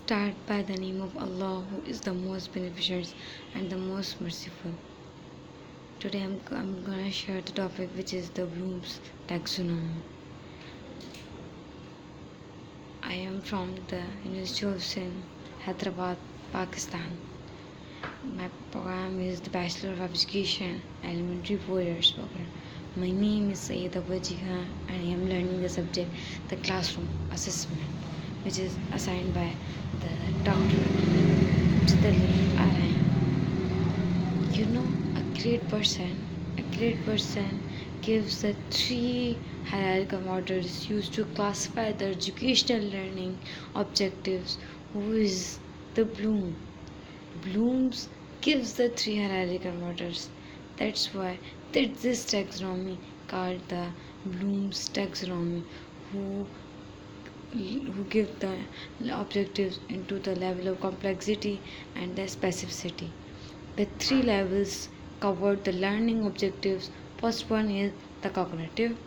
start by the name of Allah, who is the most beneficent and the most merciful. Today I'm gonna share the topic, which is the Bloom's taxonomy. I am from the University of Sindh, Hyderabad, Pakistan. My program is the Bachelor of Education, Elementary 4 years program. My name is Syeda Wajeeha, and I am learning the subject, the classroom assessment, which is assigned by the Dr. Amjad Ali Arain. You know, a great person gives the 3 hierarchical models used to classify the educational learning objectives. Who is the Bloom? Bloom's gives the 3 hierarchical models. That's why this taxonomy called the Bloom's taxonomy, who give the objectives into the level of complexity and the specificity. The 3 levels cover the learning objectives. First one is the cognitive,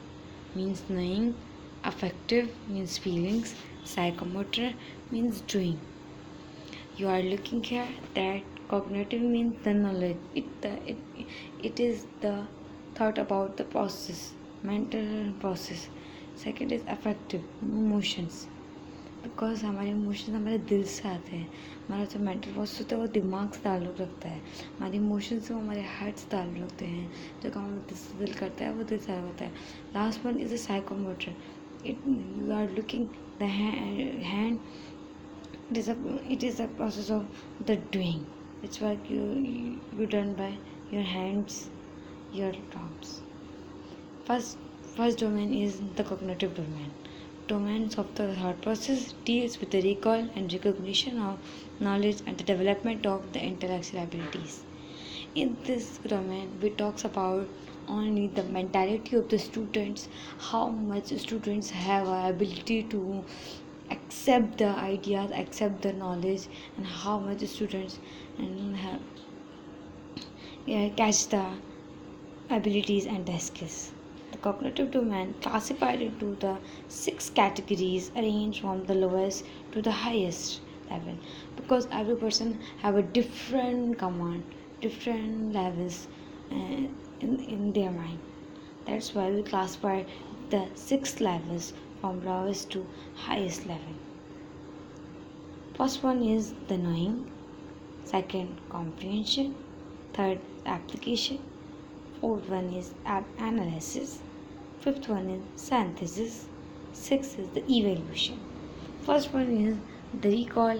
means knowing; affective, means feelings; psychomotor, means doing. You are looking here that cognitive means the knowledge. It is the thought about the process, mental process. Second is affective, emotions, because हमारे emotions हमारे दिल से आते हैं. हमारा जो mental process होता है वो दिमाग से ताल्लुक़ रखता है. हमारे इमोशंस वो हमारे हार्ट से ताल्लुक़ रखते हैं. जो काम दिल करता है वो दिल से होता है. Last one is a psychomotor. You are looking the hand. It is a process of the doing. It's what you done by your hands, your thumbs. First domain is the cognitive domain. Domains of the thought process deals with the recall and recognition of knowledge and the development of the intellectual abilities. In this domain, we talks about only the mentality of the students, how much students have a ability to accept the ideas, accept the knowledge, and how much students have catch the abilities and the skills. The cognitive domain classified into the 6 categories arranged from the lowest to the highest level, because every person have a different command, different levels in their mind. That's why we classify the 6 levels from lowest to highest level. First one is the knowing, second comprehension, third application, fourth one is analysis, fifth one is synthesis, sixth is the evaluation. First one is the recall,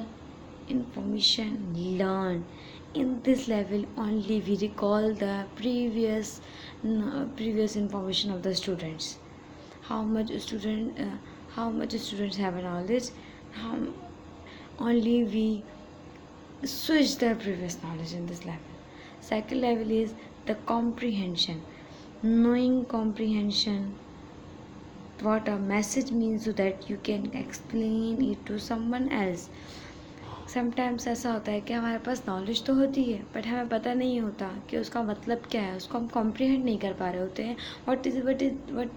information learned. In this level only we recall the previous information of the students. How much students have a knowledge, only we switch the previous knowledge in this level. Second level is the comprehension, knowing comprehension, what a message means, so that you can explain it to someone else. Sometimes ऐसा होता है कि हमारे पास knowledge तो होती है but हमें पता नहीं होता कि उसका मतलब क्या है, उसको हम कॉम्प्रीहेंड नहीं कर पा रहे होते हैं. what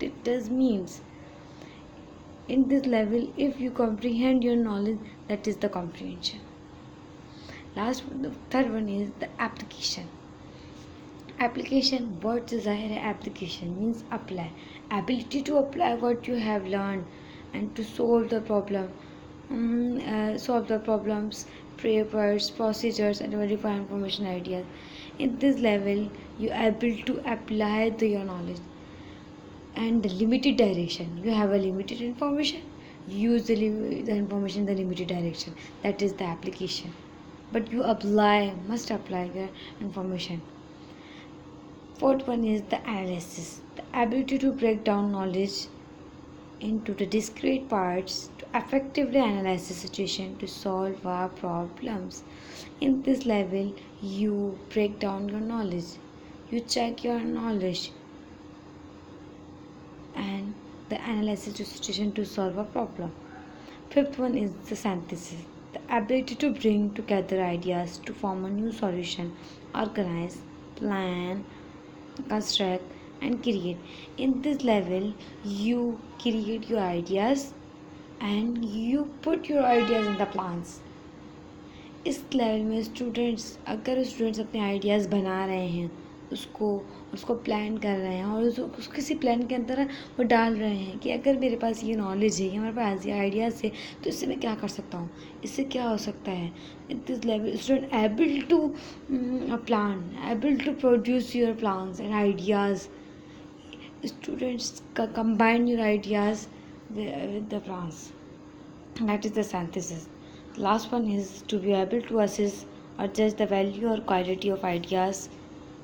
it does means. In this level, if you comprehend your knowledge, that is the comprehension. The third one is the application. Application, what desire application means apply. Ability to apply what you have learned and to solve the problem. Solve the problems, papers, procedures, and verify information ideas. In this level, you are able to apply your knowledge. And the limited direction, you have a limited information, use the information in the limited direction, that is the application. But you must apply the information. Fourth one is the analysis, the ability to break down knowledge into the discrete parts to effectively analyze the situation to solve our problems. In this level, you break down your knowledge, you check your knowledge and the analysis the situation to solve a problem. Fifth one is the synthesis, the ability to bring together ideas to form a new solution, organize, plan, construct, and create. In this level, you create your ideas and you put your ideas in the plans. इस level में अगर students अपने ideas बना रहे हैं, उसको plan कर रहे हैं और उसको किसी प्लान के अंदर वो डाल रहे हैं कि अगर मेरे पास ये नॉलेज है या मेरे पास ये आइडियाज़ है तो इससे मैं क्या कर सकता हूँ, इससे क्या हो सकता है. In this level student able to plan, able to produce your plans and ideas. Students combine your ideas with the plans. That is the synthesis. The last one is to be able to assess or judge the value or quality of ideas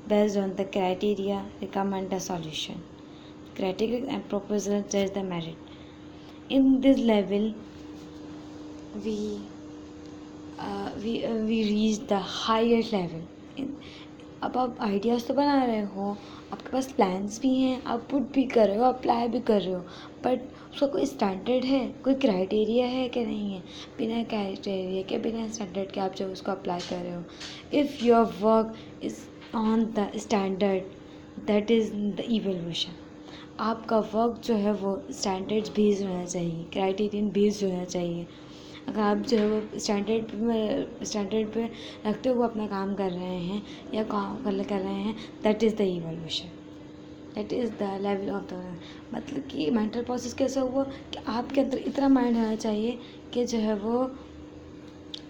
based on the criteria, recommend a solution. Criteria and proposal judge the merit. In this level, we reach the higher level. अब आप ideas तो बना रहे हो, आपके पास plans भी हैं, आप पुट भी कर रहे हो, अप्लाई भी कर रहे हो, बट उसका कोई स्टैंडर्ड है, कोई क्राइटेरिया है कि नहीं है. बिना क्राइटेरिया के, बिना स्टैंडर्ड के आप जब उसको अप्लाई कर रहे हो, if your work is on the standard, that is the evaluation. आपका वर्क जो है वो स्टैंडर्ड्स बेस्ड होना चाहिए, क्राइटेरियन बेस्ड होना चाहिए. अगर आप जो है वो स्टैंडर्ड पे रखते हुए अपना काम कर रहे हैं या काम कर रहे हैं, that is the evaluation, that is the level of the. मतलब कि मेंटल प्रोसेस कैसा हुआ कि आपके अंदर इतना माइंड होना चाहिए कि जो है वो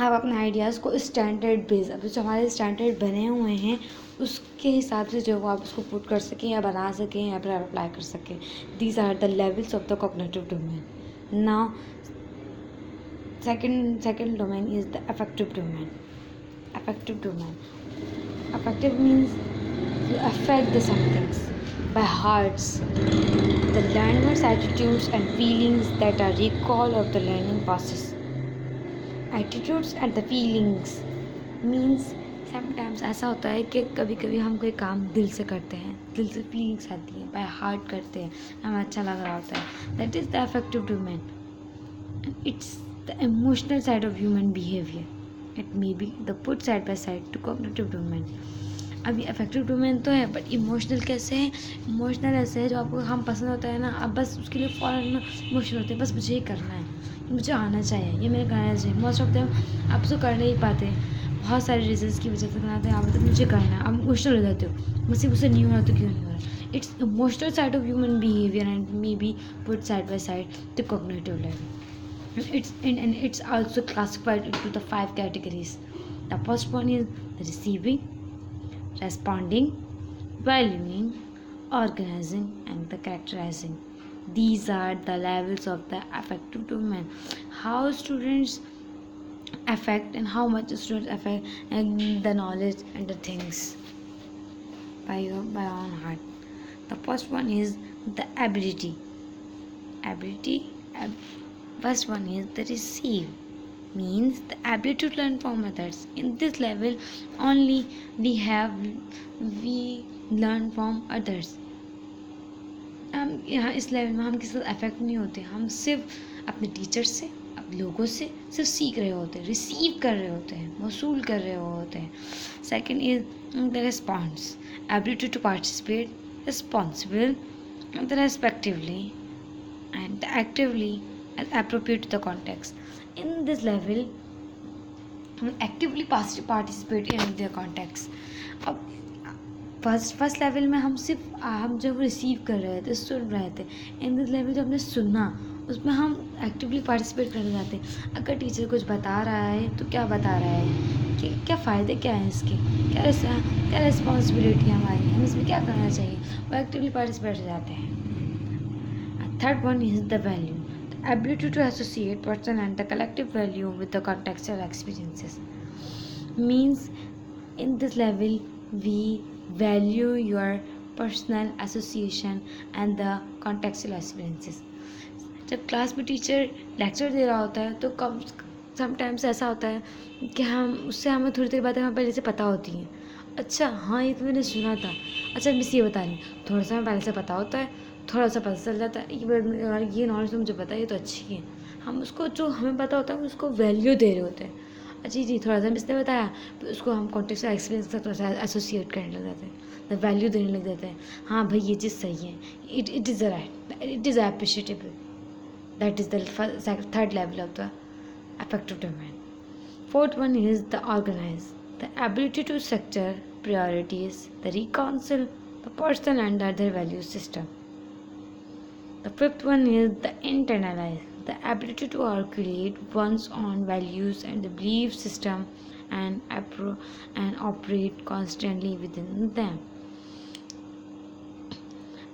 आप अपने आइडियाज़ को स्टैंडर्ड बेस, अब जो हमारे स्टैंडर्ड बने हुए हैं उसके हिसाब से जो वो आप उसको पुट कर सकें या बना सकें या फिर अप्लाई कर सकें. These are the levels of the cognitive domain. Now second domain is the affective domain. Affective means you affect the somethings by hearts, the learner's attitudes and feelings that are recall of the learning process. Attitudes and the feelings means sometimes ऐसा होता है कि कभी कभी हम कोई काम दिल से करते हैं, दिल से फीलिंग्स आती हैं, बाय हार्ट करते हैं, हमें अच्छा लग रहा होता है. That is the affective domain. It's the emotional side of human behavior. It may be the put side by side to cognitive domain. अभी अफेक्टिव डोमेन तो है, बट इमोशनल कैसे है? इमोशनल ऐसे है जो आपको काम पसंद होता है ना, अब बस उसके लिए फ़ौरन इमोशनल होते हैं, बस मुझे ये करना है, ये मुझे आना चाहिए, ये मेरे करना चाहिए. मोस्ट ऑफ टाइम आप उसको कर नहीं पाते, बहुत सारे रीजन्स की वजह से बनाते हैं. आप मतलब मुझे करना है, आप इमोशनल हो जाते हो, मुझसे मुझसे नहीं हो रहा तो क्यों नहीं हो रहा. It's emotional side of human behaviour and may be put side by side the cognitive level. It's also classified into the 5 categories. The first one is the receiving, responding, valuing, organizing, and the characterizing. These are the levels of the affective domain. How students affect and how much students affect and the knowledge and the things by own heart. The first one is the ability. First one is the receive, means the ability to learn from others. In this level only we learn from others. हम यहाँ इस level में हम किसी से affect नहीं होते, हम सिर्फ अपने टीचर से, अपने लोगों से सिर्फ सीख रहे होते हैं, रिसीव कर रहे होते हैं, वसूल कर रहे होते हैं. Second is the response, ability to participate, responsible, the respectively and actively as appropriate to the context. In this level, actively participate in the context. अब फर्स्ट लेवल में हम जब रिसीव कर रहे थे, सुन रहे थे. इन दिस लेवल जब हमने सुना उसमें हम एक्टिवली पार्टिसिपेट करने जाते हैं. अगर टीचर कुछ बता रहा है तो क्या बता रहा है, कि क्या फ़ायदे क्या हैं इसके, क्या रिस्पॉन्सिबिलिटी है हमारी, हम इसमें क्या करना चाहिए, वो एक्टिवली पार्टिसिपेट हो जाते हैं. Third one is the value, the ability to associate personal and the collective value with the contextual experiences. Means in this level we value your personal association and the contextual experiences. जब class में teacher lecture दे रहा होता है तो sometimes ऐसा होता है कि हमें थोड़ी देर बातें हमें पहले से पता होती हैं. अच्छा हाँ, ये तो मैंने सुना था, अच्छा मिस ये बता रही, थोड़ा सा हमें पहले से पता होता है, थोड़ा सा पता चल जाता है, ये नॉलेज तो मुझे पता है, ये तो अच्छी है. हम उसको जो हमें पता होता है उसको वैल्यू दे रहे होते हैं. अच्छा जी थोड़ा सा मिस ने बताया, तो उसको हम कॉन्टेक्स्ट एक्सपीरियंस के साथ थोड़ा सा एसोसिएट करने लग जाते हैं, वैल्यू देने लग जाते हैं. हाँ भाई ये चीज़ सही है, it is right, it is appreciable. That is the third level of the affective domain. fourth one is the organize, the ability to structure priorities, the reconcile the personal and other value system. The fifth one is the internalize, the ability to articulate one's own values and the belief system and operate constantly within them.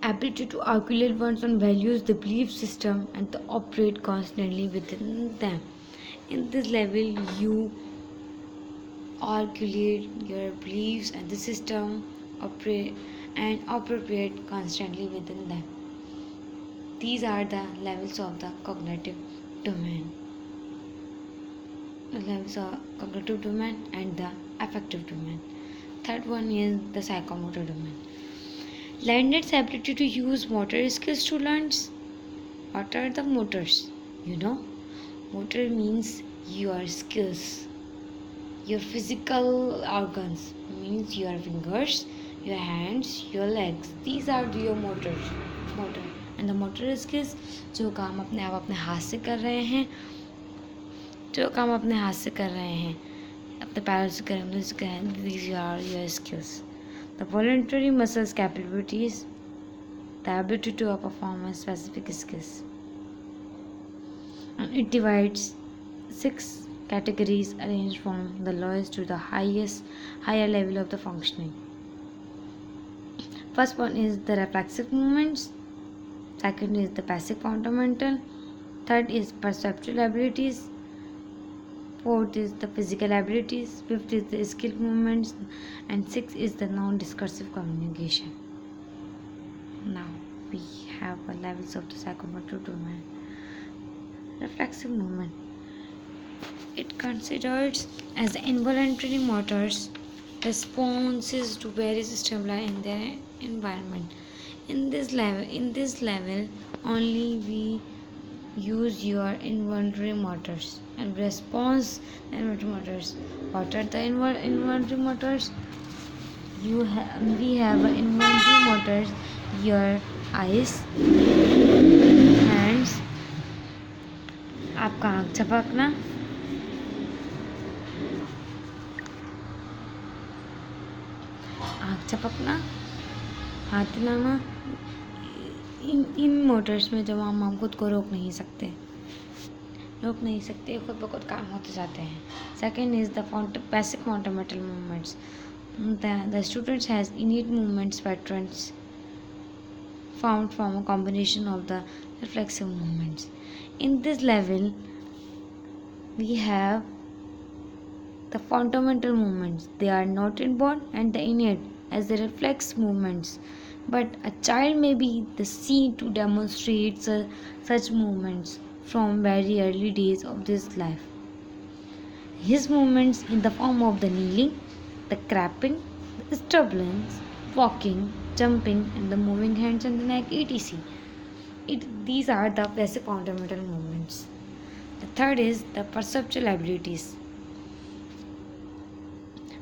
Ability to articulate one's own values, the belief system, and to operate constantly within them. In this level, you articulate your beliefs and the system operate and appropriate constantly within them. These are the levels of the cognitive domain. The levels of cognitive domain and the affective domain. Third one is the psychomotor domain. Learned's ability to use motor skills to learn. What are the motors? Motor means your skills. Your physical organs means your fingers, your hands, your legs. These are your motor. And the motor skills, जो काम अपने आप अपने हाथ से कर रहे हैं, अपने पैरों से कर रहे हैं, these are your skills. The voluntary muscles capabilities, the ability to perform a specific skills. And it divides 6 categories arranged from the lowest to the higher level of the functioning. First one is the reflexive movements. Second is the passive fundamental. Third is perceptual abilities. Fourth is the physical abilities. Fifth is the skill movements. And sixth is the non-discursive communication. Now we have the levels of the psychomotor domain. Reflexive movement. It considers as the involuntary motors responses to various stimuli in their environment. In this level, only we use your involuntary motors and response involuntary motors. What are the involuntary motors? We have involuntary motors, your eyes, hands, आपका आँख झपकना, हाथ हिलाना. इन Motors में जब हम खुद को रोक नहीं सकते, खुद ब खुद काम होते जाते हैं. Second is the passive fundamental movements. The student has innate movements patterns found from a combination of the reflexive movements. In this level, we have the fundamental movements. They are not inborn and the innate as the reflex movements. But a child may be the seen to demonstrate such movements from very early days of his life. His movements in the form of the kneeling, the crapping, the stumbling, walking, jumping, and the moving hands and the neck, etc. These are the basic fundamental movements. The third is the perceptual abilities.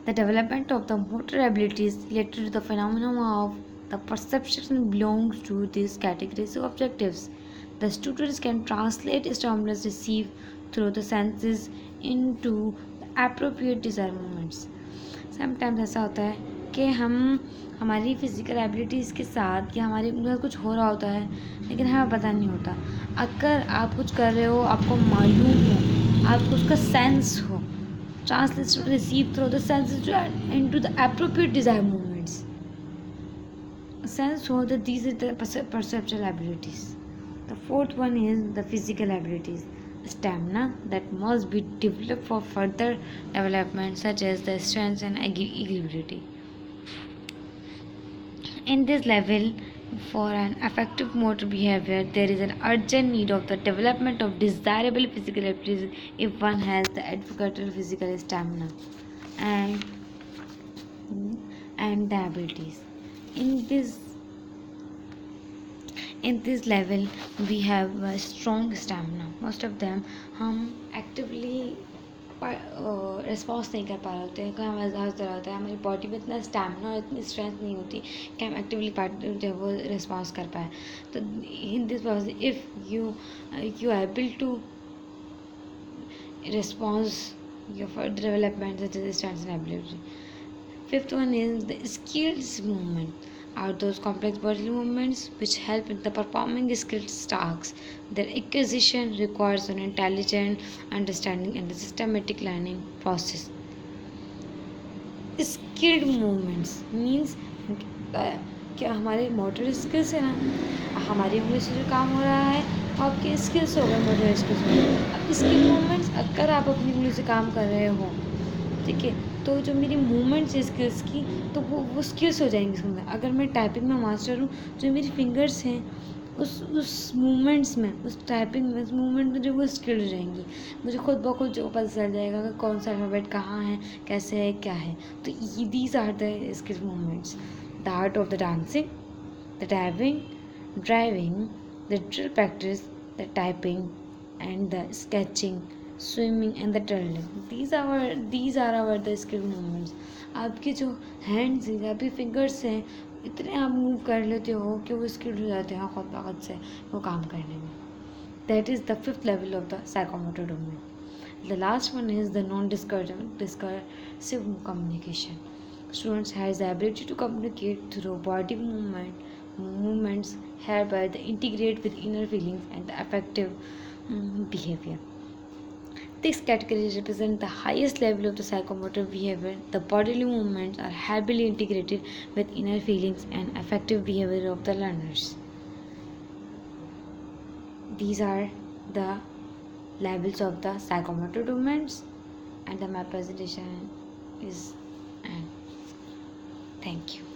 The development of the motor abilities related to the phenomenon of the perception belongs to these categories of objectives. The students can translate stimulus received through the senses into the appropriate desired movements. Sometimes ऐसा होता है कि हमारी physical abilities के साथ या हमारे कुछ हो रहा होता है लेकिन हमें पता नहीं होता. अगर आप कुछ कर रहे हो, आपको मालूम हो, आपको उसका सेंस हो, translate receive through the senses into the appropriate desired movements. Sense so that these are the perceptual abilities. The fourth one is the physical abilities. Stamina that must be developed for further development, such as the strength and agility. In this level, for an effective motor behavior, there is an urgent need of the development of desirable physical abilities if one has the adequate physical stamina and the abilities. In this level, we have a strong stamina. Most of them हम actively response नहीं कर पा रहे होते हैं. कोई हमारे ज़्यादा होता है, हमारी बॉडी में इतना स्टैमिना और इतनी स्ट्रेंथ नहीं होती कि हम एक्टिवली जो है वो रिस्पॉन्स कर पाए. तो in this process if you are able to response your further development such as strengths and ability. Fifth one is the skills movement. Are those complex bodily movements which help in the performing skills tasks. Their acquisition requires an intelligent understanding and a systematic learning process. Skilled movements means क्या हमारे motor skills है ना, हमारी उंगली से जो काम हो रहा है वो आपके स्किल्स हो गए, मोटर स्किल्स हो गए. अब स्किल मूवमेंट्स अगर आप अपनी उंगली से काम कर रहे हो, ठीक है, तो जो मेरी मूवमेंट्स है स्किल्स की, तो वो स्किल्स हो जाएंगी उसमें. अगर मैं टाइपिंग में मास्टर हूँ, जो मेरी फिंगर्स हैं उस मूवमेंट्स में, उस टाइपिंग में, उस मूवमेंट में जो वो स्किल्ड हो जाएंगी. मुझे खुद ब खुद जो पता चल जाएगा कि कौन सा अल्फ़ाबेट कहाँ है, कैसे है, क्या है. तो these are the skill movements. The art of the dancing, the typing, driving, the drill practice, the typing and the sketching, swimming and the travelling. These are our the skill movements. आपके जो hands हैं, आपके fingers हैं, इतने आप move कर लेते हो कि वो स्किल्ड हो जाते हैं खुद ब खुद से वो काम करने में. That is the fifth level of the psychomotor domain. The last one is the non discursive communication. Students has the ability to communicate through body movements hereby they integrate with inner feelings and the affective behavior. This category represents the highest level of the psychomotor behavior. The bodily movements are heavily integrated with inner feelings and affective behavior of the learners. These are the levels of the psychomotor domains, and my presentation is end. Thank you.